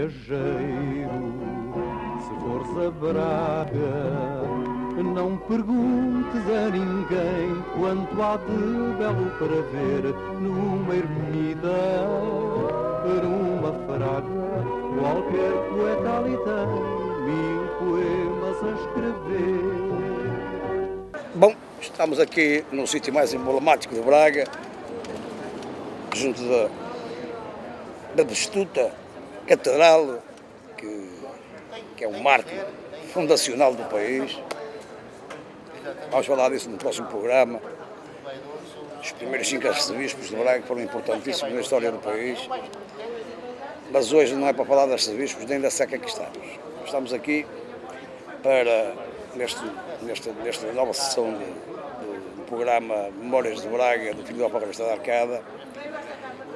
viajeiro, se fores a Braga, não perguntes a ninguém quanto há de belo para ver numa ermida, numa fraga. Qualquer poeta ali tem 1000 poemas a escrever. Bom, estamos aqui no sítio mais emblemático de Braga, junto da destuta catedral, que é um marco fundacional do país. Vamos falar disso no próximo programa. Os primeiros 5 arcebispos de Braga foram importantíssimos na história do país. Mas hoje não é para falar das arcebispos nem da seca que estamos. Estamos aqui para, nesta nova sessão do programa Memórias de Braga, do Filho da Alfarrabista da Arcada,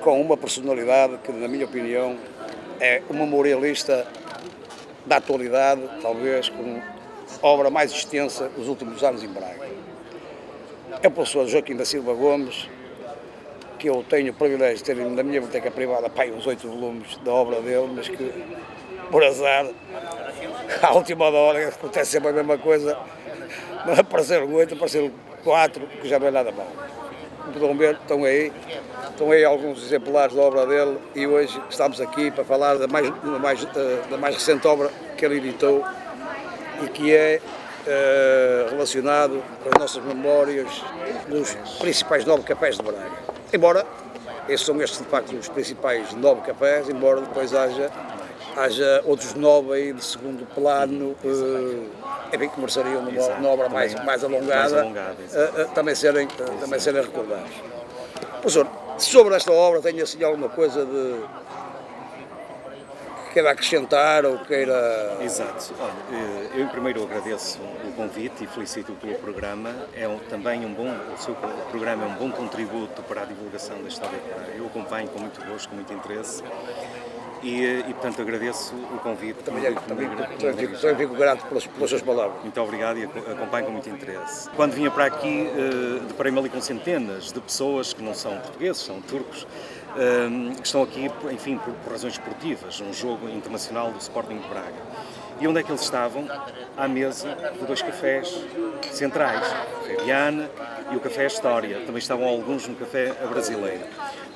com uma personalidade que, na minha opinião, é um memorialista da atualidade, talvez com a obra mais extensa dos últimos anos em Braga. É o professor Joaquim da Silva Gomes, que eu tenho o privilégio de ter na minha biblioteca privada uns 8 volumes da obra dele, mas que, por azar, à última hora acontece sempre a mesma coisa, não apareceram 8, apareceram 4, que já não é nada mal. Como podem ver, estão aí alguns exemplares da obra dele e hoje estamos aqui para falar da mais recente obra que ele editou e que é relacionado com as nossas memórias dos principais 9 cafés de Braga. Embora estes são de facto os principais 9 cafés, embora depois haja outros 9 aí de segundo plano, enfim, que mereceriam uma obra mais alongada, também serem recordados. Professor, sobre esta obra tenho assim alguma coisa que queira acrescentar ou queira... Exato. Olha, eu primeiro agradeço o convite e felicito pelo programa. O seu programa é um bom contributo para a divulgação da história de Braga. Eu acompanho com muito gosto, com muito interesse e portanto agradeço o convite. Também fico grato pelas suas palavras. Muito obrigado e acompanho com muito interesse. Quando vinha para aqui, deparei-me ali com centenas de pessoas que não são portugueses, são turcos, que estão aqui, enfim, por razões esportivas, um jogo internacional do Sporting de Braga. E onde é que eles estavam? À mesa de 2 cafés centrais, o Café Viana e o Café História. Também estavam alguns no Café Brasileiro.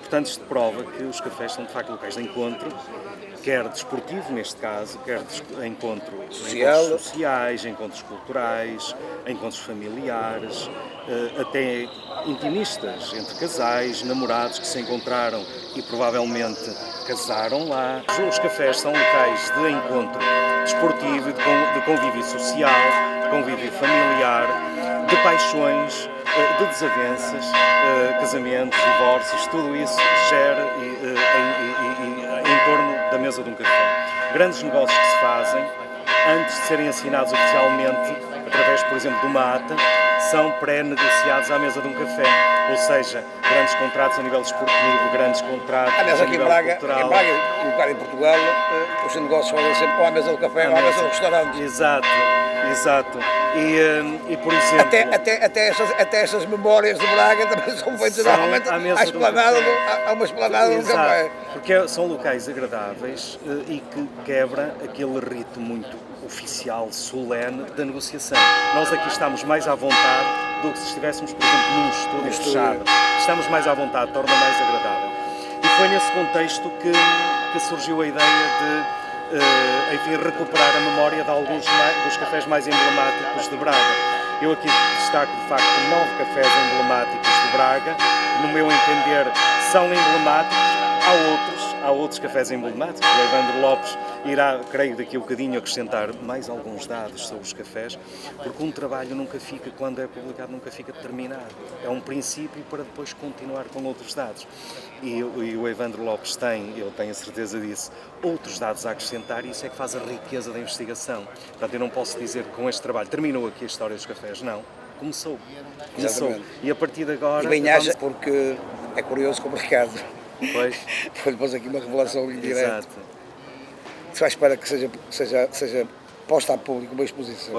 Portanto, isto prova que os cafés são de facto locais de encontro, quer desportivo neste caso, quer de encontros sociais, encontros culturais, encontros familiares, até intimistas, entre casais, namorados que se encontraram e provavelmente casaram lá. Os cafés são locais de encontro desportivo, de convívio social, de convívio familiar, de paixões, de desavenças, casamentos, divórcios, tudo isso gera em torno da mesa de um café. Grandes negócios que se fazem, antes de serem assinados oficialmente, através, por exemplo, de uma ata, são pré-negociados à mesa de um café. Ou seja, grandes contratos a nível desportivo, grandes contratos a nível cultural. Em Braga e um bocado em Portugal, os negócios fazem sempre ou à mesa do café ou à mesa do restaurante. Exato. E por exemplo... Até estas memórias de Braga também são feitas normalmente há uma esplanada do café. Porque são locais agradáveis e que quebra aquele rito muito oficial, solene da negociação. Nós aqui estamos mais à vontade do que se estivéssemos, por exemplo, num estúdio fechado. Estamos mais à vontade, torna mais agradável. E foi nesse contexto que surgiu a ideia de enfim, recuperar a memória de alguns dos cafés mais emblemáticos de Braga. Eu aqui destaco, de facto, 9 cafés emblemáticos de Braga. No meu entender, são emblemáticos. Há outros cafés emblemáticos. O Evandro Lopes irá, creio, daqui a um bocadinho acrescentar mais alguns dados sobre os cafés, porque um trabalho nunca fica, quando é publicado, nunca fica terminado. É um princípio para depois continuar com outros dados. E o Evandro Lopes eu tenho a certeza disso, outros dados a acrescentar, e isso é que faz a riqueza da investigação. Portanto, eu não posso dizer que com este trabalho terminou aqui a história dos cafés, não. Começou. E a partir de agora... E bem haja, porque é curioso como o Ricardo foi-lhe aqui uma revelação indireta. Exato. Se espera que seja posta a público uma exposição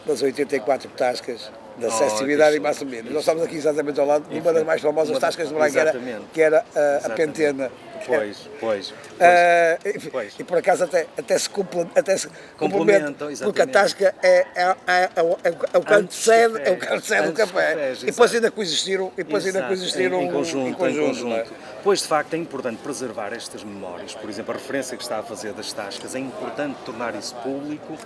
das 84 tascas da acessibilidade e massa menos. Nós estamos aqui exatamente ao lado de uma das mais famosas tascas de Braga, que era a Pentena. Pois. E por acaso até se complementam, exatamente. porque a tasca é o canto de sede do café. Cafés, e depois ainda coexistiram, em conjunto. não é? Pois, de facto, é importante preservar estas memórias. Por exemplo, a referência que está a fazer das tascas, é importante tornar isso público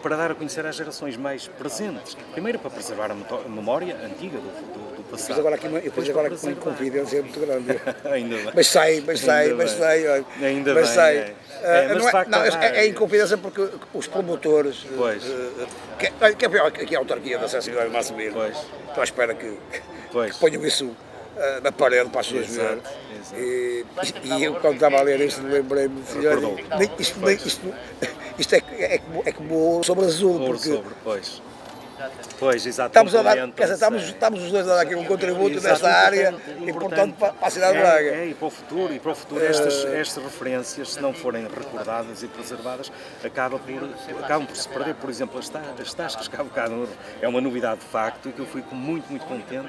para dar a conhecer às gerações mais presentes. Primeiro, para preservar a memória antiga do passado. Depois agora aqui uma inconfidência muito grande. Ainda bem. Mas sai. Ainda mas bem, sai. mas É inconfidência porque os promotores, que é pior que a autarquia da acessibilidade máxima, estou à espera que ponham isso na parede para as pessoas verem. E eu, quando estava a ler isto, lembrei-me isto é como sobre azul. Pois, exatamente. Estamos os dois a dar aqui um contributo nesta área e, portanto, para a cidade de Braga. E para o futuro estas referências, se não forem recordadas e preservadas, acabam por se perder. Por exemplo, as tascas, que há bocado é uma novidade de facto e que eu fico muito contente.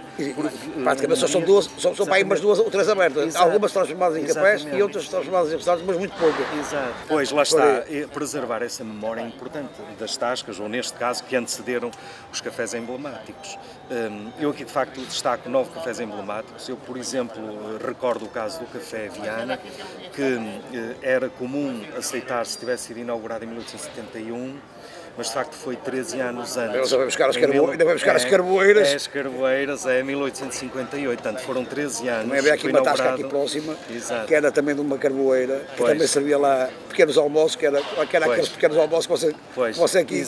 Praticamente são para aí umas 2 ou 3 abertas. Algumas transformadas em cafés e outras transformadas em restaurantes, mas muito poucas. Exato. Pois, lá está. Preservar essa memória é importante das tascas, ou neste caso, que antecederam os cafés emblemáticos. Eu aqui de facto destaco 9 cafés emblemáticos. Eu, por exemplo, recordo o caso do Café Viana, que era comum aceitar se tivesse sido inaugurado em 1871, mas de facto foi 13 anos antes. Ainda vai buscar as carboeiras. As carboeiras, 1858, portanto foram 13 anos. Também havia aqui uma tasca aqui próxima, que era também de uma carboeira, que também servia lá pequenos almoços, que era aqueles pequenos almoços que você aqui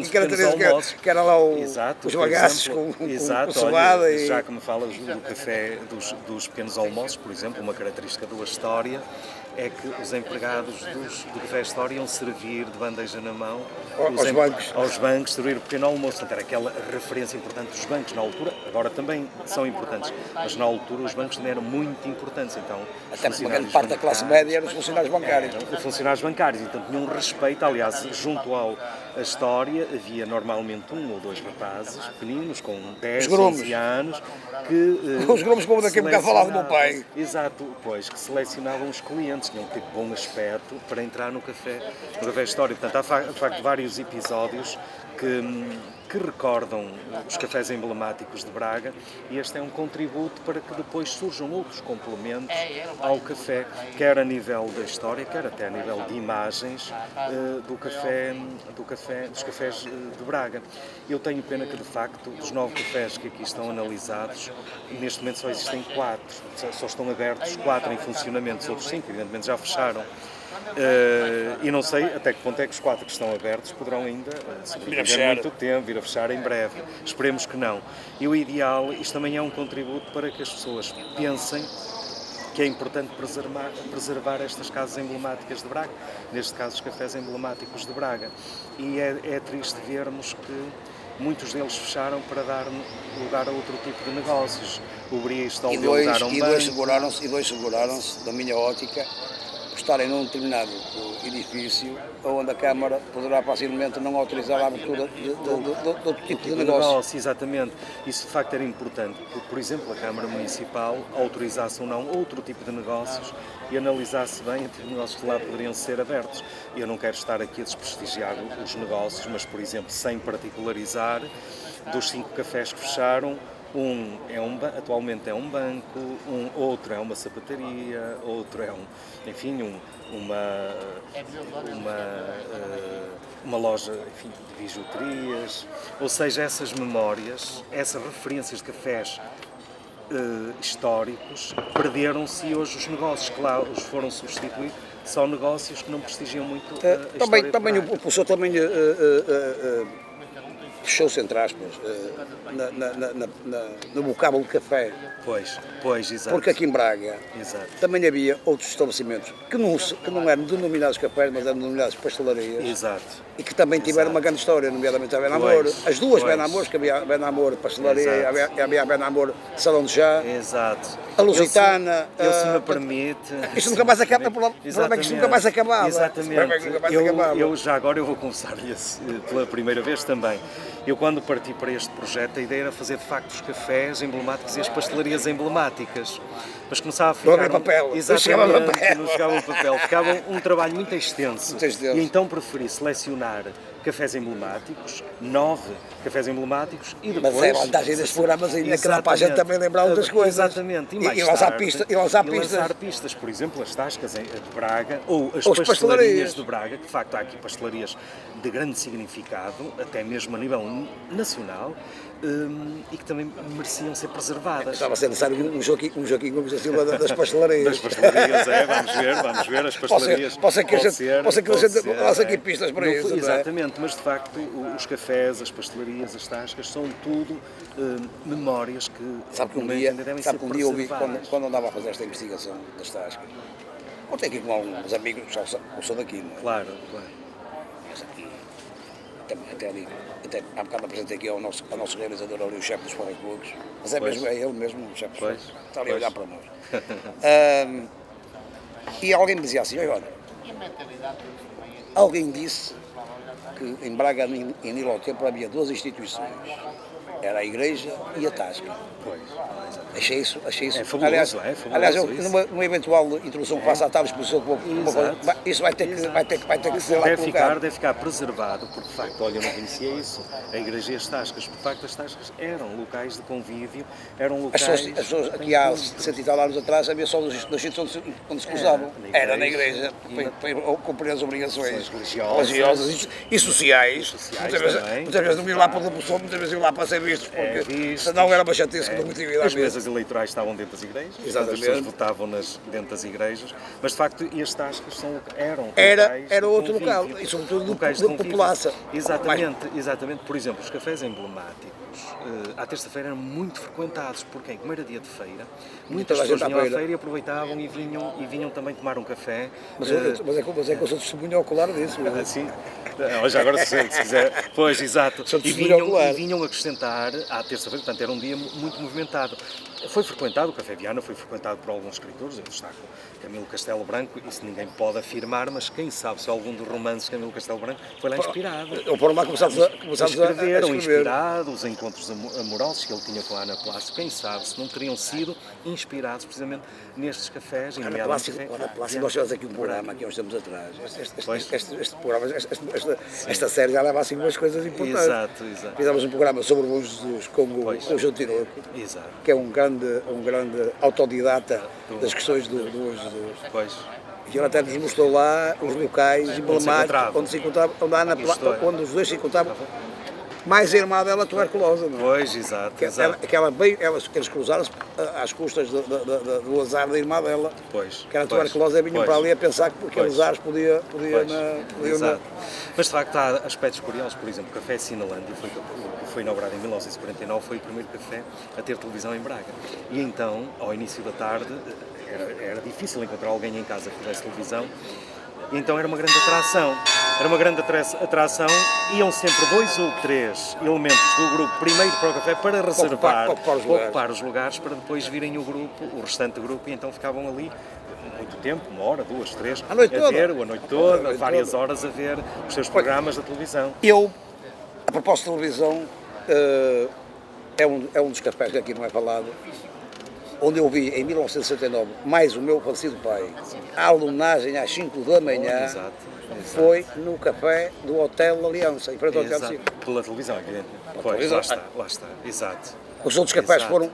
caracteriza, que era lá os bagaços com cevada. Já que me falas do café, dos pequenos almoços, por exemplo, uma característica da história é que os empregados do Café História iam servir de bandeja na mão aos bancos, servir o pequeno almoço. Portanto, era aquela referência importante dos bancos na altura, agora também são importantes, mas na altura os bancos também eram muito importantes. Então, até porque uma grande parte da classe média eram os funcionários bancários. Os funcionários bancários, então tinham um respeito, aliás, junto à história, havia normalmente 1 ou 2 rapazes pequeninos, com 10, 11 anos, que... os gromos, como daqui a bocado falava do meu pai. Exato, que selecionavam os clientes, tinham que ter bom aspecto para entrar no Café História. Portanto, há de facto vários episódios que recordam os cafés emblemáticos de Braga, e este é um contributo para que depois surjam outros complementos ao café, quer a nível da história, quer até a nível de imagens dos cafés de Braga. Eu tenho pena que, de facto, dos 9 cafés que aqui estão analisados, neste momento só existem 4, só estão abertos 4 em funcionamento, os outros 5, evidentemente, já fecharam. E não sei até que ponto é que os 4 que estão abertos poderão ainda sobreviver muito tempo, vir a fechar em breve. Esperemos que não. E o ideal, isto também é um contributo para que as pessoas pensem que é importante preservar estas casas emblemáticas de Braga, neste caso os cafés emblemáticos de Braga. E é triste vermos que muitos deles fecharam para dar lugar a outro tipo de negócios. O Bristol deu lugar a um banco. E dois seguraram-se, da minha ótica, estarem num determinado edifício onde a Câmara poderá facilmente não autorizar a abertura de outro tipo de negócio. Exatamente. Isso de facto era importante, porque, por exemplo, a Câmara Municipal autorizasse ou não outro tipo de negócios e analisasse bem que os negócios que lá poderiam ser abertos. Eu não quero estar aqui a desprestigiar os negócios, mas, por exemplo, sem particularizar, dos 5 cafés que fecharam, atualmente é um banco, outro é uma sapataria, outro é uma loja, enfim, de bijuterias. Ou seja, essas memórias, essas referências de cafés históricos perderam-se, e hoje os negócios que lá os foram substituir são negócios que não prestigiam muito a história. Também o professor também fechou-se, entre aspas, no vocábulo de café. Pois, exato. Porque aqui em Braga também havia outros estabelecimentos que não eram denominados cafés, mas eram denominados pastelarias. Exato. E que também tiveram uma grande história, nomeadamente a Benamor. As duas Benamores, que havia a Benamor pastelaria e havia a Benamor salão de chá. Exato. a Lusitana. Se me permite. Isto nunca mais acaba, o problema é que isto nunca mais acabava. Exatamente. Eu já agora eu vou confessar-lhe pela primeira vez também. Eu quando parti para este projeto, a ideia era fazer de facto os cafés emblemáticos e as pastelarias emblemáticas. Mas começava a ficar... Não havia papel. Exatamente, não chegava papel. Ficava um trabalho muito extenso. E então preferi selecionar cafés emblemáticos, 9 cafés emblemáticos e depois... Mas é a vantagem destes programas ainda, que dá para a gente também lembrar outras coisas. Exatamente. E lançar pistas. Por exemplo, as tascas de Braga ou as pastelarias de Braga, que de facto há aqui pastelarias de grande significado, até mesmo a nível nacional, e que também mereciam ser preservadas. Estava a ser necessário um Joaquim Gomes da Silva das pastelarias. Das pastelarias, vamos ver as pastelarias. Pode ser que a gente lance aqui pistas para isso. Exatamente, mas de facto os cafés, as pastelarias, as tascas, são tudo memórias que devem ser um dia eu vi, quando andava a fazer esta investigação das tascas, contei aqui com alguns amigos, eu sou daqui, não é? Claro. Mas aqui, até há bocado apresentei aqui ao nosso realizador ali, o chefe dos Farracludes, mas é ele mesmo, o chefe dos Farracludes, está ali a olhar para nós. E alguém me dizia assim, olha, alguém disse que em Braga, em Nilo ao Tempo, havia 2 instituições. Era a igreja e a tasca. Achei isso. É fabuloso, aliás, numa eventual introdução que faça à tal exposição, isso vai ter que ser lá colocado. Deve ficar preservado, porque de facto, olha, eu não conhecia isso. A igreja e as tascas, de facto, as tascas eram locais de convívio, eram locais... As pessoas aqui há 60 e tal anos atrás, havia só dos sítios onde se cruzavam. Era na igreja, para cumprir as obrigações religiosas e sociais. Muitas vezes não iam lá para a devoção, muitas vezes iam lá para ser vistos, porque senão era uma chatice que não tinha vida. As mesas eleitorais estavam dentro das igrejas, as pessoas votavam dentro das igrejas, mas de facto as tascas eram locais era outro local, e sobretudo locais de população. Exatamente. Por exemplo, os cafés emblemáticos, à terça-feira eram muito frequentados, porque como era dia de feira, muitas pessoas vinham à feira e aproveitavam e vinham também tomar um café. Mas é que eu sou testemunho ocular disso. Sim. Hoje agora se quiser. Pois, exato. E vinham acrescentar à terça-feira, portanto era um dia muito movimentado. Foi frequentado, o Café Viana foi frequentado por alguns escritores, eu destaco Camilo Castelo Branco, isso ninguém pode afirmar, mas quem sabe se algum dos romances de Camilo Castelo Branco foi lá inspirado. Ou foram lá começaram a escrever. Inspirado, os encontros amorosos que ele tinha com a Ana Plácido, quem sabe se não teriam sido inspirados precisamente nestes cafés. Ana Plácido, nós tivemos aqui um programa, aqui há uns tempos atrás, este programa, esta série já leva assim umas coisas importantes. Exato. Fizemos um programa sobre o Bom Jesus com o João Tinoco, que é um grande autodidata das questões do Bom Jesus. E ele até nos mostrou lá os locais emblemáticos onde os dois se encontravam. Mais a irmã dela, tuberculosa, não é? Pois, exato. Eles cruzaram-se às custas do azar da irmã dela, que era tuberculosa, e vinham para ali a pensar que aqueles ares podia exato. Mas de facto há aspectos curiosos, por exemplo, o Café Sinalândia foi inaugurado em 1949, foi o primeiro café a ter televisão em Braga. E então, ao início da tarde, era difícil encontrar alguém em casa que tivesse televisão. E então era uma grande atração, iam sempre 2 ou 3 elementos do grupo primeiro para o café para reservar, ocupar os lugares, para depois virem o restante grupo, e então ficavam ali muito tempo, 1 hora, 2, 3, a noite toda, várias horas a ver os seus programas da televisão. A propósito de televisão, é um dos cafés que aqui não é falado, onde eu vi em 1969, mais o meu falecido pai, a alunagem às 5 da manhã, foi no café do Hotel Aliança, em frente ao Hotel Aliança. Pela televisão, evidentemente. Lá está, exato. Os outros cafés foram,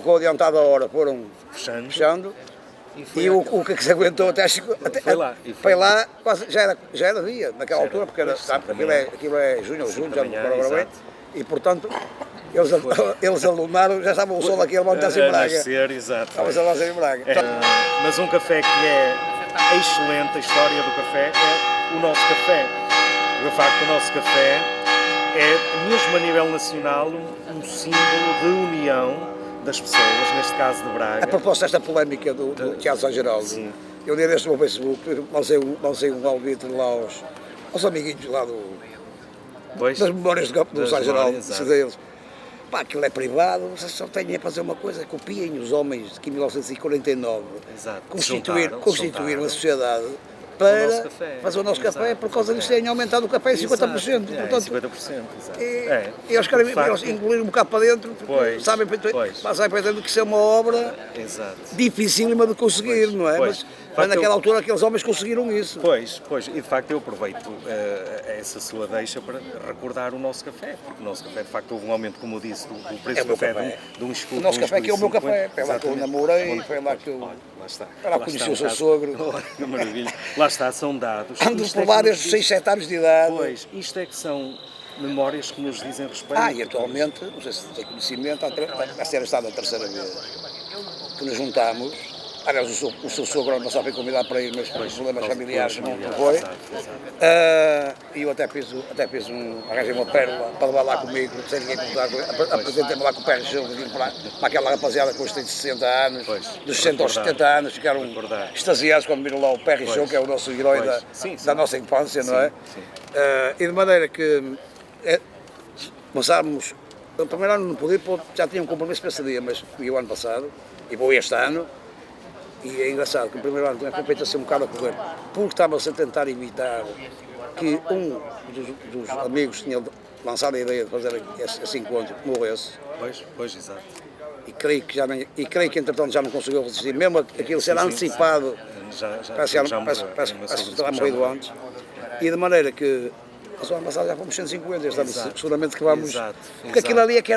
com adiantada a hora, foram fechando. E o que se aguentou até foi lá, quase, já era dia, naquela altura, porque aquilo é junho ou julho, já não me lembro agora bem, e portanto eles alunaram, já estava o sol aqui a levantar-se em Braga. Estava-se a levantar em Braga. Mas um café que é excelente, a história do café, é o nosso café. De facto, o nosso café é, mesmo a nível nacional, um símbolo de união das pessoas, neste caso de Braga. A propósito desta polémica do Teatro São Geraldo, eu li neste meu Facebook, lancei um alvite lá aos amiguinhos lá das memórias do São Geraldo, deles. Pá, aquilo é privado, vocês só têm a fazer uma coisa, copiem os homens que em 1949 Exato. constituíram a sociedade para fazer o nosso café, por causa disso têm aumentado o café em 50%. Portanto, 50%, exato. E eles querem engoliram um bocado para dentro, porque sabem para dentro que isso é uma obra dificílima de conseguir, não é? Mas naquela altura aqueles homens conseguiram isso. Pois, e de facto eu aproveito essa sua deixa para recordar o nosso café, porque o nosso café de facto houve um aumento, como eu disse, do preço do café de um escudo. O nosso café que é o meu café, foi lá que eu namorei, foi lá que eu... Lá está. Lá conheci o seu sogro. Que maravilha. Lá está, são dados. Ando por lá desde 6, 7 anos de idade. Pois, isto é que são memórias que nos dizem respeito. E atualmente, não sei se tem conhecimento, vai ser estado a terceira vez que nos juntámos. Aliás, o seu sogro não sabe convidar para ir, mas por problemas familiares não foi. E eu até fiz arranjei uma pérola para levar lá comigo, sem ninguém contar, apresentei-me lá com o Pérez Show, para aquela rapaziada que hoje tem 60 anos, dos 60 aos 70 anos, ficaram extasiados quando viram lá o Pérez Show, que é o nosso herói da nossa infância, não é? E de maneira que começámos, o primeiro ano não podia, já tinha um compromisso para esse dia, mas fui o ano passado, e vou este ano. E é engraçado que o primeiro ano foi feito assim um bocado a correr, porque estava-se a tentar evitar que um dos amigos tinha lançado a ideia de fazer esse encontro morresse. Pois, exato. E creio que entretanto já não conseguiu resistir, mesmo aquilo ser antecipado, parece que terá morrido antes. E de maneira que a semana passada já fomos 150, este ano seguramente que vamos. Porque aquilo ali é que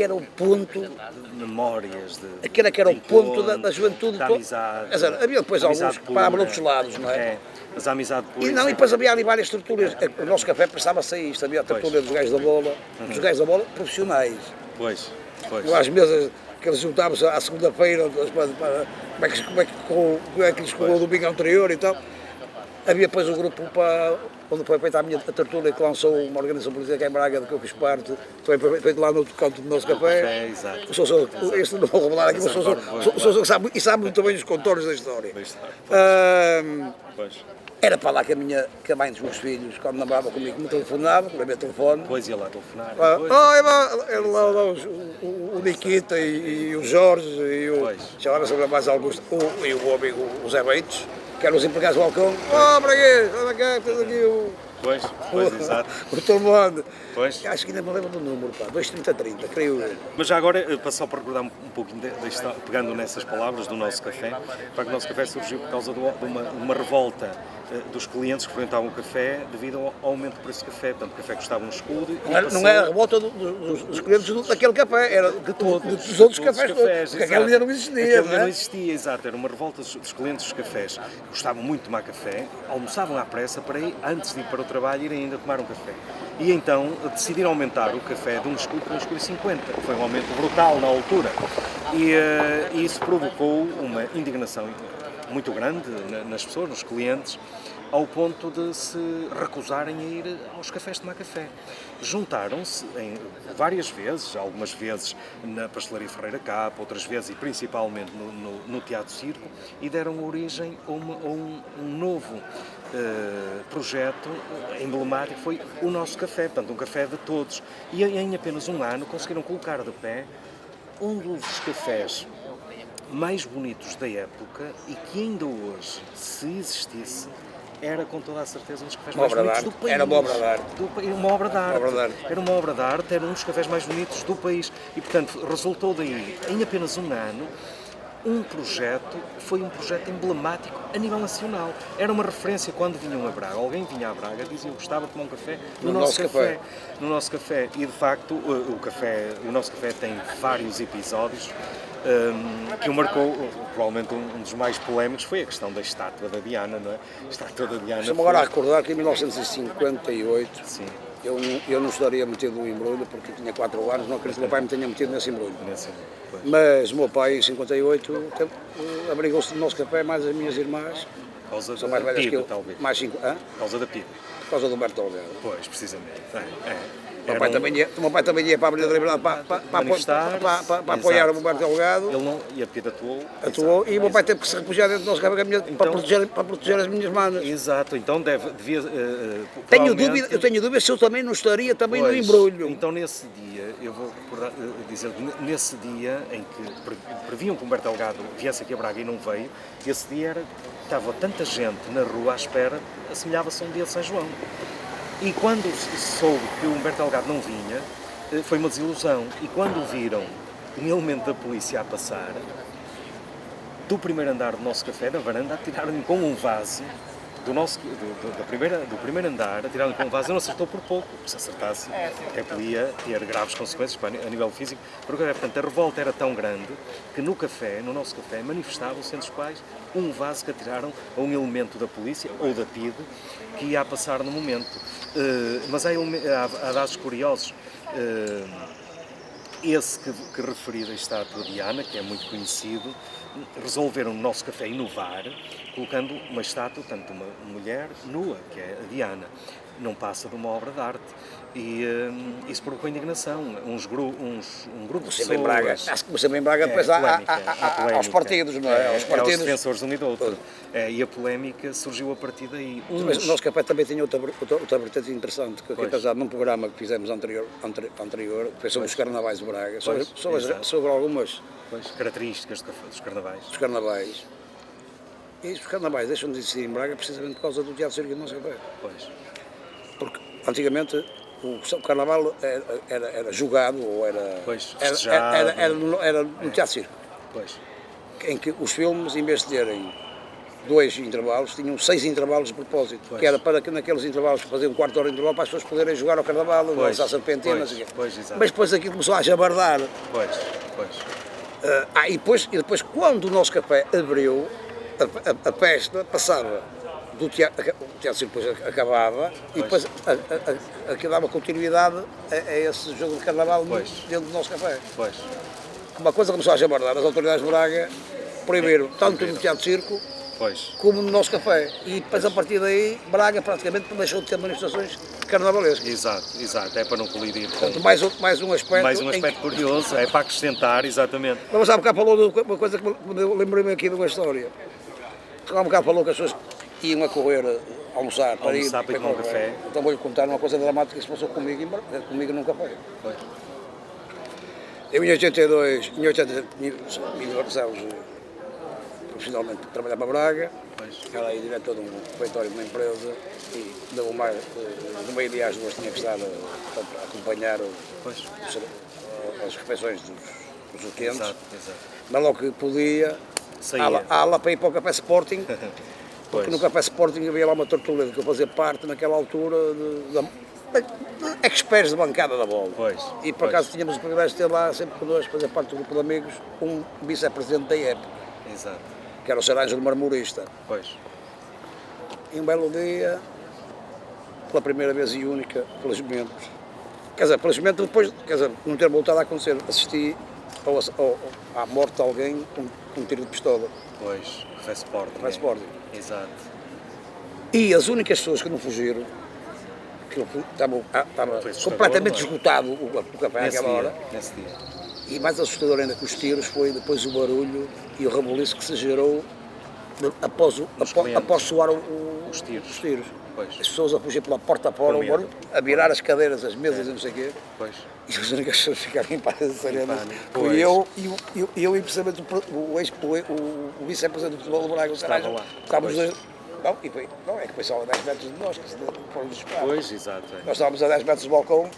era o ponto. De memórias, aquilo é que era o ponto da juventude. Da amizade. Havia depois alguns que paravam noutros lados, não é? Mas a amizade pura. E depois havia ali várias estruturas. O nosso café prestava-se a isto. Havia a tertúlia dos gajos da bola, dos gajos da bola profissionais. Pois. Às mesas que eles juntavam-se à segunda-feira, como é que lhes correu o domingo anterior e tal. Havia depois o grupo onde foi feita a tertúlia que lançou uma organização política aqui em Braga, de que eu fiz parte, foi feito lá no outro canto do nosso café. Este não vou revelar aqui, mas o Sousa sabe muito bem os contornos da história. Era para lá que a mãe dos meus filhos, quando namorava comigo, me telefonava, com o meu telefone. Pois ia lá telefonar. Era lá o Nikita e o Jorge, e chamava-se mais alguns, e o amigo o Zé Beitos, que eram os empregados do balcão. Para aqui, anda cá, tens aqui o... Pois, exato. O telefone. Pois. Acho que ainda me lembro do número, 23030, creio eu. Mas já agora, só para recordar um pouquinho, pegando nessas palavras do nosso café, para que o nosso café surgiu por causa de uma revolta dos clientes que frequentavam o café devido ao aumento do preço do café. Portanto, o café custava um escudo. Não era a revolta dos clientes daquele café, era dos outros cafés, porque aquele dia não existia. Não existia, exato. Era uma revolta dos clientes dos cafés que gostavam muito de tomar café, almoçavam à pressa para ir, antes de ir para o trabalho, ir ainda tomar um café. E então decidiram aumentar o café de um escudo para 1,50 €. Foi um aumento brutal na altura. E isso provocou uma indignação muito grande nas pessoas, nos clientes, ao ponto de se recusarem a ir aos cafés tomar café. Juntaram-se várias vezes, algumas vezes na Pastelaria Ferreira Capa, outras vezes e principalmente no Teatro Circo, e deram origem a um novo projeto emblemático, foi o nosso café, portanto um café de todos. E em apenas um ano conseguiram colocar de pé um dos cafés mais bonitos da época e que ainda hoje, se existisse, era com toda a certeza um dos cafés mais bonitos do país. Era uma obra de arte. Uma obra de arte. Era uma obra de arte, era um dos cafés mais bonitos do país. E, portanto, resultou daí, em apenas um ano, foi um projeto emblemático a nível nacional. Era uma referência quando vinham a Braga. Alguém vinha a Braga, dizia: eu gostava de tomar um café no nosso café. No nosso café. E, de facto, o nosso café tem vários episódios. Que o marcou, provavelmente um dos mais polémicos foi a questão da estátua da Diana, não é? A estátua da Diana. Estou-me agora a recordar que em 1958 sim. Eu não estaria metido no embrulho porque tinha 4 anos, não acredito que o meu pai me tenha metido nesse embrulho. Mas o meu pai, em 58, abrigou-se do nosso café, mais as minhas irmãs. Por causa são mais velhas PIDE, que eu. talvez. Mais 5 Por causa da PIDE. Por causa do Humberto Alveira. Pois, precisamente. O meu pai também ia para a Avenida da Liberdade para apoiar o Humberto Delgado. Ele não, e a Piedade atuou e o meu pai teve que se refugiar dentro do nosso gabinete para proteger as minhas manas. Exato, então devia... Eu tenho dúvida se eu também não estaria também no embrulho. Então nesse dia, eu vou dizer que nesse dia em que previam que o Humberto Delgado viesse aqui a Braga e não veio, esse dia estava tanta gente na rua à espera, assemelhava-se a um dia de São João. E quando soube que o Humberto Delgado não vinha, foi uma desilusão. E quando viram um elemento da polícia a passar, do primeiro andar do nosso café, da varanda, atiraram-lhe com um vaso do primeiro andar, atiraram-lhe com um vaso, não acertou por pouco, se acertasse, até podia ter graves consequências a nível físico. Portanto, a revolta era tão grande que no nosso café, manifestavam-se entre os quais um vaso que atiraram a um elemento da polícia, ou da PIDE, que ia a passar no momento. Mas há dados curiosos. Esse que referi da estátua de Diana, que é muito conhecido, resolveram no nosso café inovar, colocando uma estátua, tanto de uma mulher nua, que é a Diana. Não passa de uma obra de arte. E isso provocou indignação. Um grupo de pessoas... Acho que você em Braga depois aos partidos, não é? Aos defensores de um e do outro. E a polémica surgiu a partir daí. Mas o nosso café também tinha outra vertente interessante, que apesar num programa que fizemos anterior, que foi sobre os carnavais de Braga, sobre algumas características dos carnavais. Dos carnavais. E os carnavais deixam de existir em Braga precisamente por causa do Teatro Circo do nosso café. Porque antigamente o carnaval era jogado ou era no Teatro Circo. Em que os filmes, em vez de terem 2 intervalos, tinham 6 intervalos de propósito, que era para que naqueles intervalos faziam um quarto de hora de intervalo para as pessoas poderem jogar ao carnaval, lançar serpentinas. Mas depois aquilo começou a jabardar. E depois, quando o nosso café abriu, a festa passava do teatro, o teatro depois acabava e depois aquilo dava continuidade a esse jogo de carnaval dentro do nosso café. Uma coisa começou a jabardar, as autoridades de Braga proibiram tanto no Teatro Circo como no nosso café. E depois, a partir daí, Braga praticamente deixou de ter manifestações carnavalescas. Exato, é para não colidir com... Portanto, mais um aspecto curioso, é para acrescentar, exatamente. Mas há um bocado falou de uma coisa que lembrei-me aqui de uma história. Há um bocado falou que as pessoas iam a correr, almoçar para ir tomar um café. Então vou-lhe contar uma coisa dramática que se passou comigo num café. Eu em 82 tinha ingressamos profissionalmente para trabalhar para Braga, era aí diretor de um refeitório de uma empresa e deu mais, no meio dia às 2 tinha que estar a acompanhar as refeições dos utentes, mas logo que podia, há lá para ir para o Café Sporting, porque no Café Sporting havia lá uma tortoleda que eu fazia parte naquela altura de experts de bancada da bola. E por acaso tínhamos o privilégio de ter lá sempre connosco, fazer parte do grupo de amigos, um vice-presidente da época. Que era o Sr. Ângelo Marmorista. E um belo dia, pela primeira vez e única, felizmente, depois, não ter voltado a acontecer, assisti à morte de alguém com um tiro de pistola. Café Sporting. Exato. E as únicas pessoas que não fugiram, que estava completamente esgotado o café àquela hora. Nesse dia. E mais assustador ainda que os tiros foi depois o barulho e o rebuliço que se gerou após soar os tiros. As pessoas a fugir pela porta fora, a virar as cadeiras, as mesas e não sei o quê. E as únicas pessoas que ficaram em paz foi eu e precisamente o vice-presidente do futebol do Braga, o Saraiva. Estávamos dois. É que foi só a 10 metros de nós que fomos disparar. Nós estávamos a 10 metros do balcão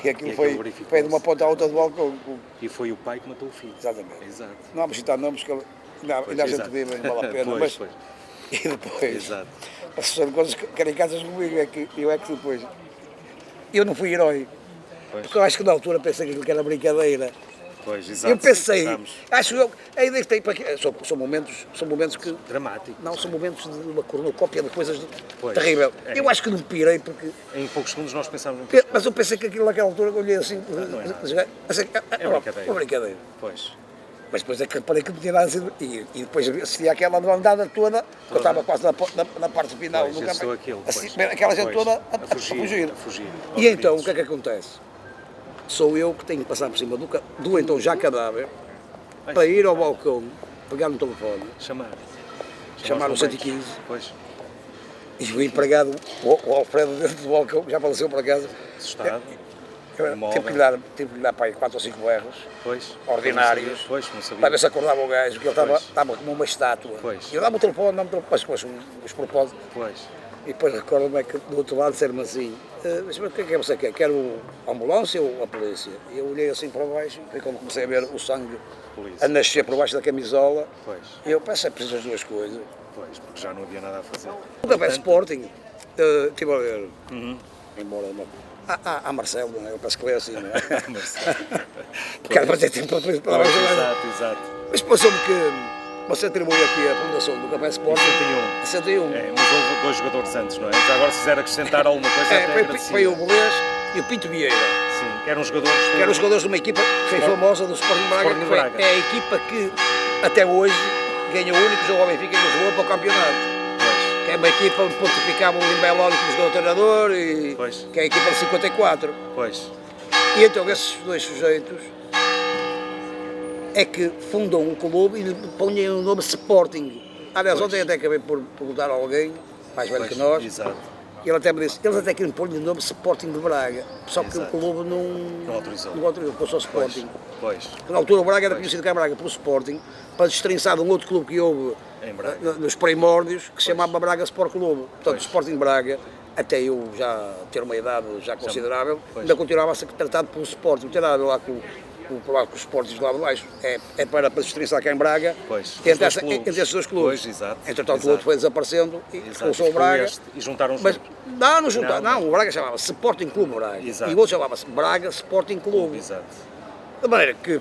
e aquilo foi de uma ponta à outra do balcão. E foi o pai que matou o filho. Exatamente. Não vamos citar nomes, que ainda a gente vive, não vale a pena. E depois, as pessoas coisas caricatas comigo, eu depois, eu não fui herói. Porque eu acho que na altura pensei que aquilo era brincadeira. Eu pensei, a ideia que tem para aqui, são momentos que... Dramáticos. Não, são momentos de uma cornucópia de coisas terrível. Eu acho que não pirei porque... Em poucos segundos nós pensávamos... Mas eu pensei que aquilo naquela altura, eu olhei assim... É uma brincadeira. Mas depois é que reparei que não tinha nada sido... E depois assisti àquela andada toda, que eu estava quase na parte final do campo. Aquela gente toda a fugir. E então, o que é que acontece? sou eu que tenho que passar por cima do então já cadáver, para ir ao balcão, pegar no telefone, chamar o 115. Pois. E o empregado, o Alfredo, dentro do balcão, já faleceu por acaso. Assustado. Tive que lhe dar para aí 4 ou 5 berros ordinários, para ver se acordava o gajo, que ele estava como uma estátua. Pois. E eu dava o telefone, mas com os propósitos. Pois. E depois recordo-me que do outro lado disseram-me assim, mas o que é que você quer? Quer a ambulância ou a polícia? E eu olhei assim para baixo e quando comecei a ver o sangue a nascer por baixo da camisola, e eu pensei, preciso das duas coisas. Pois, porque já não havia nada a fazer. O Café Sporting, estive a ver, embora há Marcelo, não é? Eu penso que é assim, não é? Quero fazer tempo para Exato. Mas passou-me que você atribui aqui a fundação do Café Sporting 61. Mas houve 2 jogadores antes, não é? Já agora se quiser acrescentar alguma coisa, foi o Belês e o Pinto Vieira. Sim, que eram jogadores de uma equipa que foi famosa do Sporting Braga, que é a equipa que até hoje ganha o único jogo ao Benfica em Lisboa para o campeonato. Que é uma equipa onde pontificava o Limbelónico como jogador treinador, e que é a equipa de 54. E então esses dois sujeitos é que fundam um clube e lhe põem o nome Sporting. Aliás, ontem até acabei por perguntar a alguém, mais velho que nós, e ele até me disse, eles até queriam pôr o nome Sporting de Braga, só que o clube não autorizou, pôs só Sporting. Na altura o Braga era conhecido cá em Braga pelo Sporting, para destrinçar de um outro clube que houve nos primórdios, que se chamava Braga Sport Clube. Portanto, o Sporting Braga, até eu já ter uma idade já considerável, ainda continuava a ser tratado pelo Sporting, não tem nada a ver lá com os Sportings lá de baixo. É para destrinçar cá em Braga, entre esses dois clubes. Entretanto, o outro foi desaparecendo e ficou só o Braga. E juntaram os Não juntaram, não, o Braga chamava-se Sporting Clube Braga. E o outro chamava-se Braga Sporting Clube. De maneira que,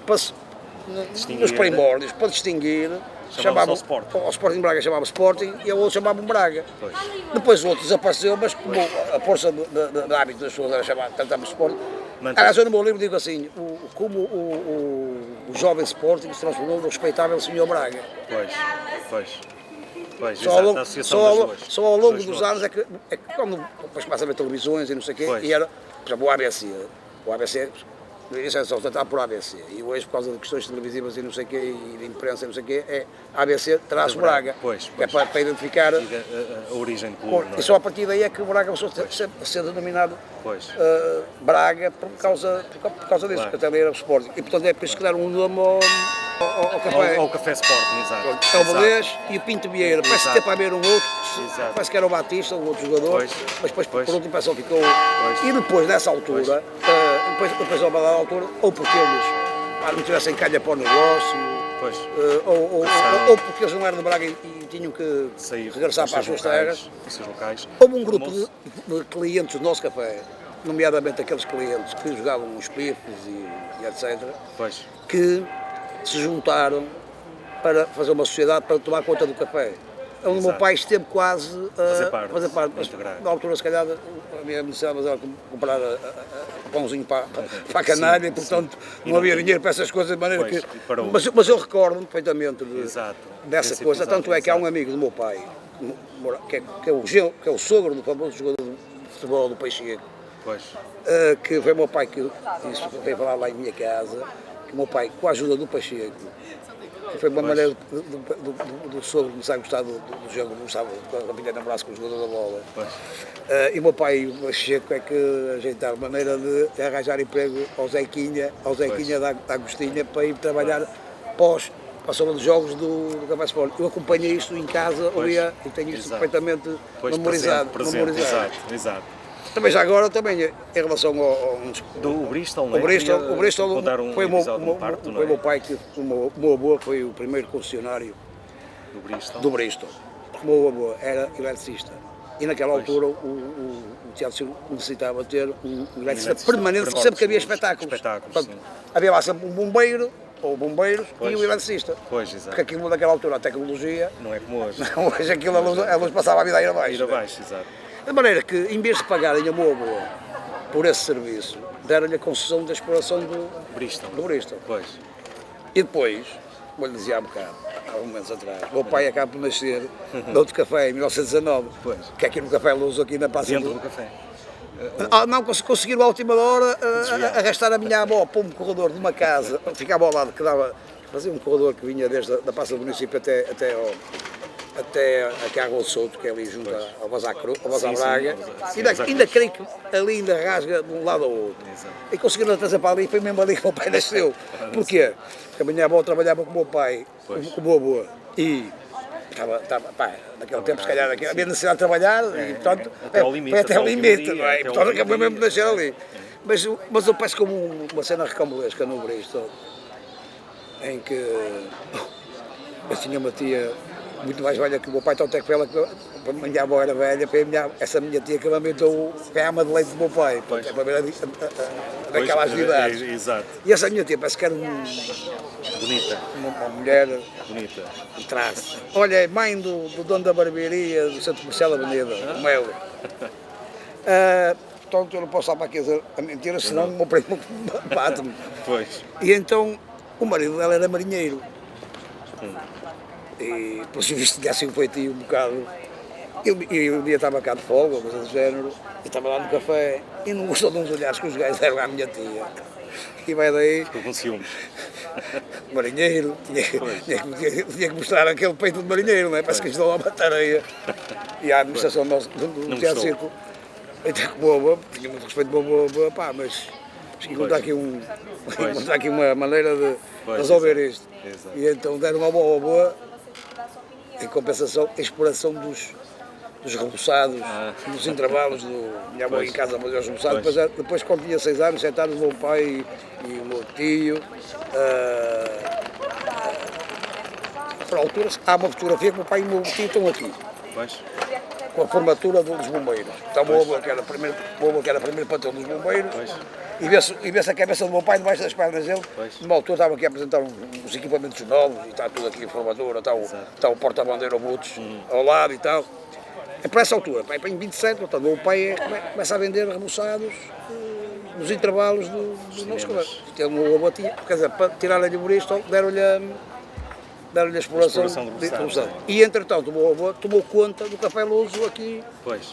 nos primórdios, para distinguir, chamavam ao Sporting Braga chamava Sporting e ao outro chamavam Braga. Depois o outro desapareceu, mas como a força de hábito das pessoas era tratava Sporting. Aliás, eu no meu livro digo assim, como o jovem Sporting se transformou no respeitável Senhor Braga. Só ao longo dos anos é que quando depois começa a ver televisões e não sei o quê, e era, por exemplo, o ABC isso é só tratado por ABC, e hoje por causa de questões televisivas e não sei o quê, e de imprensa e não sei o quê, é ABC-Braga, que é para identificar a origem do clube. E só a partir daí é que o Braga começou a ser denominado Braga por causa disso, que até ali era o Sporting. E portanto é por isso que deram um nome ao Café Sporting, exato. É o Belês e o Pinto Vieira, parece ter para haver um outro, parece que era o Batista, um outro jogador, mas depois por último pensou ficou. E depois dessa altura, depois a uma dada altura, ou porque eles não tivessem calha para o negócio, ou porque eles não eram de Braga e tinham que regressar para as suas terras, houve um grupo de clientes do nosso café, nomeadamente aqueles clientes que jogavam os pifes e etc., que se juntaram para fazer uma sociedade para tomar conta do café. Onde o meu pai esteve quase a fazer parte. Mas, na altura, se calhar, havia necessidade de comprar pãozinho para a canalha e, portanto, não havia dinheiro para essas coisas, de maneira que... Mas eu recordo-me perfeitamente dessa coisa. Tanto é que há um amigo do meu pai, que é o sogro do famoso jogador de futebol do Peixe, que foi o meu pai que isso veio falar lá em minha casa, que o meu pai, com a ajuda do Pacheco, que foi uma maneira do sogro começar a gostar do jogo, gostava de rapinhar abraço com o jogador da bola. E o meu pai e o Pacheco é que ajeitaram maneira de arranjar emprego ao Zequinha da Agostinha, para ir trabalhar para a zona dos jogos do Café Sport. Eu acompanhei isto em casa, e tenho isto perfeitamente memorizado. Exato. Também já agora, em relação ao do Bristol, não é? O Bristol foi o meu pai, que o meu avô foi o primeiro concessionário do Bristol. O meu avô era eletricista e naquela altura o teatro necessitava ter um eletricista permanente, sempre que havia espetáculos. Havia lá sempre um bombeiro, ou bombeiros, e o eletricista. Porque aquilo naquela altura, a tecnologia... Não é como hoje. Hoje aquilo, a luz passava a vida a ir abaixo. Exato. De maneira que, em vez de pagarem a meu avô por esse serviço, deram-lhe a concessão da exploração do Bristol. E depois, como eu lhe dizia há bocado, há uns meses atrás, o meu pai acaba por nascer no outro café, em 1919, que é aqui no Café Luz, aqui na Praça Dentro do café. Não, conseguiram à última hora Desviar. arrastar a minha avó para um corredor de uma casa, ficava ao lado, que dava, fazia um corredor que vinha desde a Praça do Município até aqui à Rua de Souto, que é ali junto ao Voz à Sim, Braga. sim, Ainda creio que ali ainda rasga de um lado ao outro. Exato. E conseguiram trazer para ali, foi mesmo ali que o meu pai nasceu. Porquê? Porque a minha avó trabalhava com o meu pai, com o meu avô, e naquele tempo, se calhar, havia necessidade de trabalhar, e portanto, até ao limite, foi até ao limite, dia, não é? E até ao portanto, último acabou mesmo de dia. nascer ali. Mas eu peço como uma cena recambolesca no Bristo, em que eu tinha uma tia muito mais velha que o meu pai, tanto é que ela, a minha avó era velha, foi essa minha tia que amamentou a ama de leite do meu pai, Pois. para ver daquelas idades. Exato. E essa minha tia parece que era Bonita. uma mulher Bonita. de traço. Olha, é mãe do dono da barbearia do Centro Comercial Avenida, o Melo. Portanto, eu não posso estar para aqui a dizer a mentira, senão o meu primo bate-me. Pois. E então, o marido dela era marinheiro. E, pelo visto, tinha assim um feitio um bocado. E um dia estava cá de folga, coisa do género, e estava lá no café, e não gostou de uns olhares que os gajos deram à minha tia. E vai daí, Ficou com ciúmes. marinheiro, tinha que mostrar aquele peito de marinheiro, não é? Parece que lhes dão uma tareia. E a administração do Teatro Circo, até que boa, tinha muito respeito boa, pá, mas encontrar aqui uma maneira de resolver isto. Exato. E então deram uma boa, em compensação, a exploração dos rebuçados, nos intervalos minha avó em casa fazia os rebuçados, depois quando tinha 6 anos, 7 anos, o meu pai e o meu tio, por alturas, há uma fotografia que o meu pai e o meu tio estão aqui, Pois. com a formatura dos bombeiros. Então o meu avô que era primeiro patrão dos bombeiros, Pois. e vê-se a cabeça do meu pai debaixo das pernas dele. Pois. Numa altura estava aqui a apresentar uns equipamentos novos, e está tudo aqui em formatura, está o porta-bandeira Butos ao lado e tal. É para essa altura, para em 27, portanto, o meu pai começa a vender rebuçados nos intervalos do nosso colégio. O meu avô tinha, quer dizer, para tirar-lhe o buristo, deram-lhe a exploração de rebuçado. E entretanto, o meu avô tomou conta do Café Luso aqui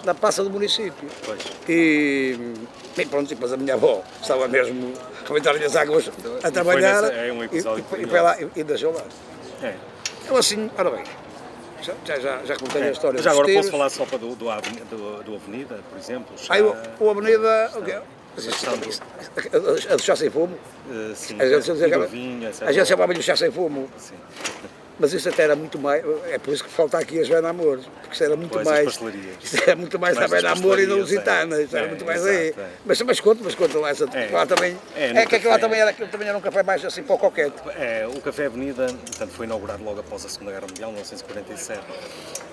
na Praça do Município. Pois. E pronto, e depois a minha avó estava mesmo a rebentar-lhe as águas a trabalhar um episódio e foi lá e deixou lá. É. Eu assim, ora bem, já contei a história Já dos agora tiros. posso falar só para do Avenida, por exemplo? O Avenida, o quê? A do chá sem fumo? Sim, A gente a gente chamava-lhe o chá sem fumo. Sim. Mas isso até era muito mais, é por isso que falta aqui as Joana Amor, porque isso era muito Pois, mais. as pastelarias. Isso era muito mais a Joana Amor e não Lusitana, isso era muito mais aí. Mas conta lá essa. Lá também. Que aquilo lá também era um café mais assim para o coquete. O Café Avenida, portanto, foi inaugurado logo após a Segunda Guerra Mundial, em 1947,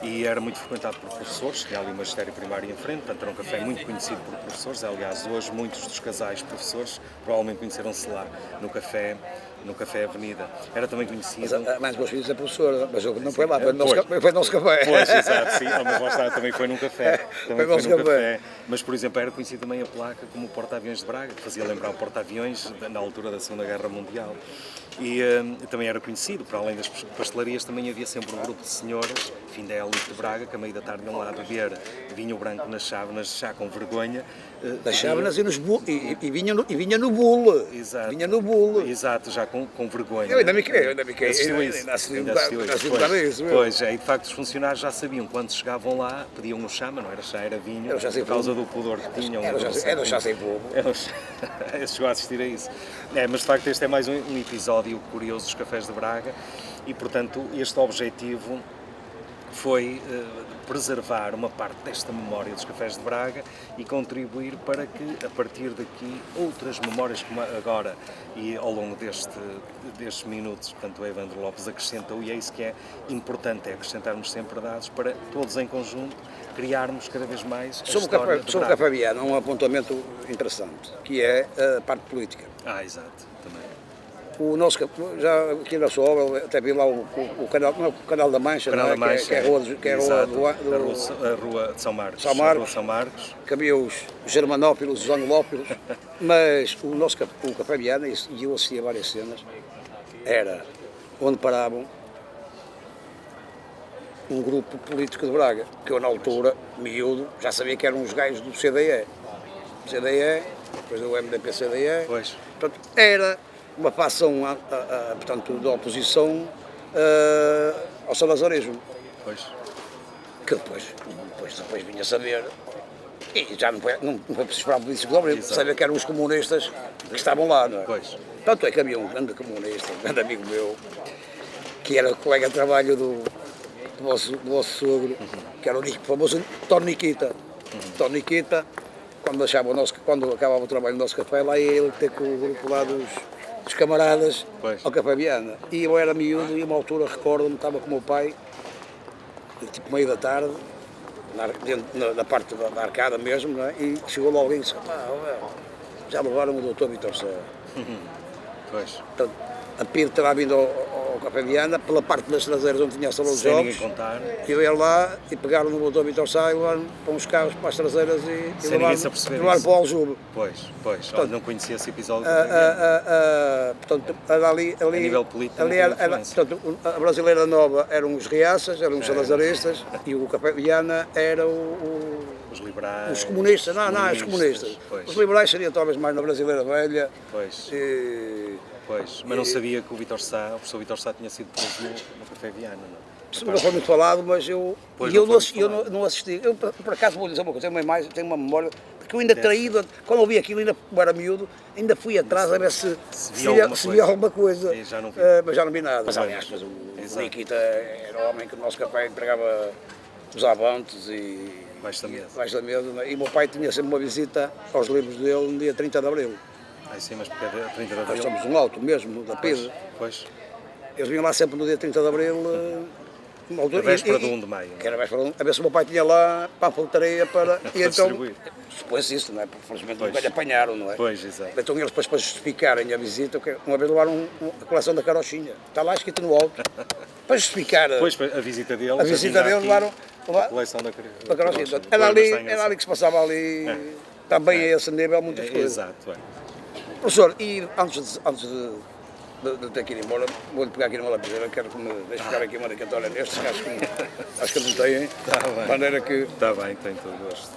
e era muito frequentado por professores, tinha ali o magistério primário em frente, portanto era um café muito conhecido por professores. Aliás, hoje muitos dos casais professores provavelmente conheceram-se lá no Café Avenida. Era também conhecido. Mas meus filhos é professora, mas eu não foi lá, foi no nosso café. Pois, exato, sim, mas lá está, também foi num café. Foi no nosso café. Mas, por exemplo, era conhecido também a placa como o Porta-Aviões de Braga, que fazia lembrar o Porta-Aviões na altura da Segunda Guerra Mundial. E também era conhecido, para além das pastelarias, também havia sempre um grupo de senhoras, fim da elite de Braga, que a meio da tarde iam lá beber vinho branco nas chávenas, já com vergonha. Das chávenas e vinha no bulo. Exato. Vinha no bulo. Exato, já com vergonha. Eu ainda me criei. Assistiu isso. Pois, e de facto os funcionários já sabiam, quando chegavam lá, pediam um chá, mas não era chá, era vinho, por causa do pudor que tinham. Era o chá sem fumo. Chegou a assistir a isso. Mas de facto este é mais um episódio curioso dos cafés de Braga e, portanto, este objetivo foi preservar uma parte desta memória dos cafés de Braga e contribuir para que, a partir daqui, outras memórias, como agora e ao longo destes minutos, portanto, o Evandro Lopes acrescentou, e é isso que é importante, é acrescentarmos sempre dados para todos em conjunto criarmos cada vez mais a história de Sobre o Café Viana, um apontamento interessante, que é a parte política. Exato, também. Já aqui na sua obra, até vi lá o canal da Mancha, que é a rua a rua de São Marcos. Que havia os germanófilos, os anglófilos, mas o Café Viana, e eu assistia a várias cenas, era onde paravam um grupo político de Braga, que eu na altura, miúdo, já sabia que eram os gajos do CDE. CDE, depois do MDP-CDE. Pois. Portanto, era uma facção portanto, da oposição ao salazarismo, Pois. que depois vinha saber, e já não foi preciso esperar políticos de Abril, saber que eram os comunistas que estavam lá, não é? Pois. Tanto é que havia um grande comunista, um grande amigo meu, que era colega de trabalho do vosso sogro, que era o famoso Tony Nikita. Tony Nikita, quando acabava o trabalho do nosso café, lá ia ele ter com o grupo lá dos camaradas ao Café Viana. E eu era miúdo e uma altura recordo-me, estava com o meu pai, tipo meio da tarde, na parte da arcada mesmo, não é? E chegou lá alguém e disse, já levaram o doutor Vítor Sá. Pois. Portanto, a Piro terá vindo ao Café Viana, pela parte das traseiras onde tinha a sala de Sem jogos. ninguém contar. E eu ia lá e pegaram no doutor Vítor Sá e levaram para uns carros para as traseiras e levaram para o Aljube. Pois. Portanto, não conhecia esse episódio. Portanto, ali A nível político, portanto, a Brasileira Nova eram os reaças, eram os salazaristas, e o Café Viana era os liberais. os comunistas, os comunistas. Pois. Os liberais seriam talvez mais na Brasileira Velha. Pois. Pois, mas não sabia que o professor Vítor Sá tinha sido preso no Café Viana. Isso nunca foi muito falado, mas eu não assisti. Eu, por acaso, vou dizer uma coisa, tenho uma memória, porque eu ainda traído, quando eu vi aquilo, ainda era miúdo, ainda fui atrás a ver se via alguma coisa. Já não vi. Mas já não vi nada. Mas, aliás, o Nikita era o homem que o nosso café entregava os avantes e baixo da mesa. Baixo da mesa. E o meu pai tinha sempre uma visita aos livros dele no dia 30 de Abril. Sim, mas porque é 30 de Abril. Nós somos um alto mesmo, da Pisa. Pois. Eles vinham lá sempre no dia 30 de Abril. A véspera do 1 de maio. Que era a véspera do 1, a ver se o meu pai tinha lá panfletaria para... E então, distribuir. Supõe-se isso, não é? Porque felizmente nunca lhe apanharam, não é? Pois, exato. Então eles depois para justificarem a visita, uma vez levaram a coleção da carochinha. Está lá escrito no alto. Para justificar pois, a visita deles. A visita deles levaram a coleção da carochinha. Era ali que se passava ali, também a esse nível, muitas coisas. Exato, Professor, e antes de ter que ir embora, vou-lhe pegar aqui numa lapiseira, quero que me deixe ficar aqui uma dedicatória nestes, que acho que não têm, Está bem. de maneira que... Está bem, tem todo o gosto.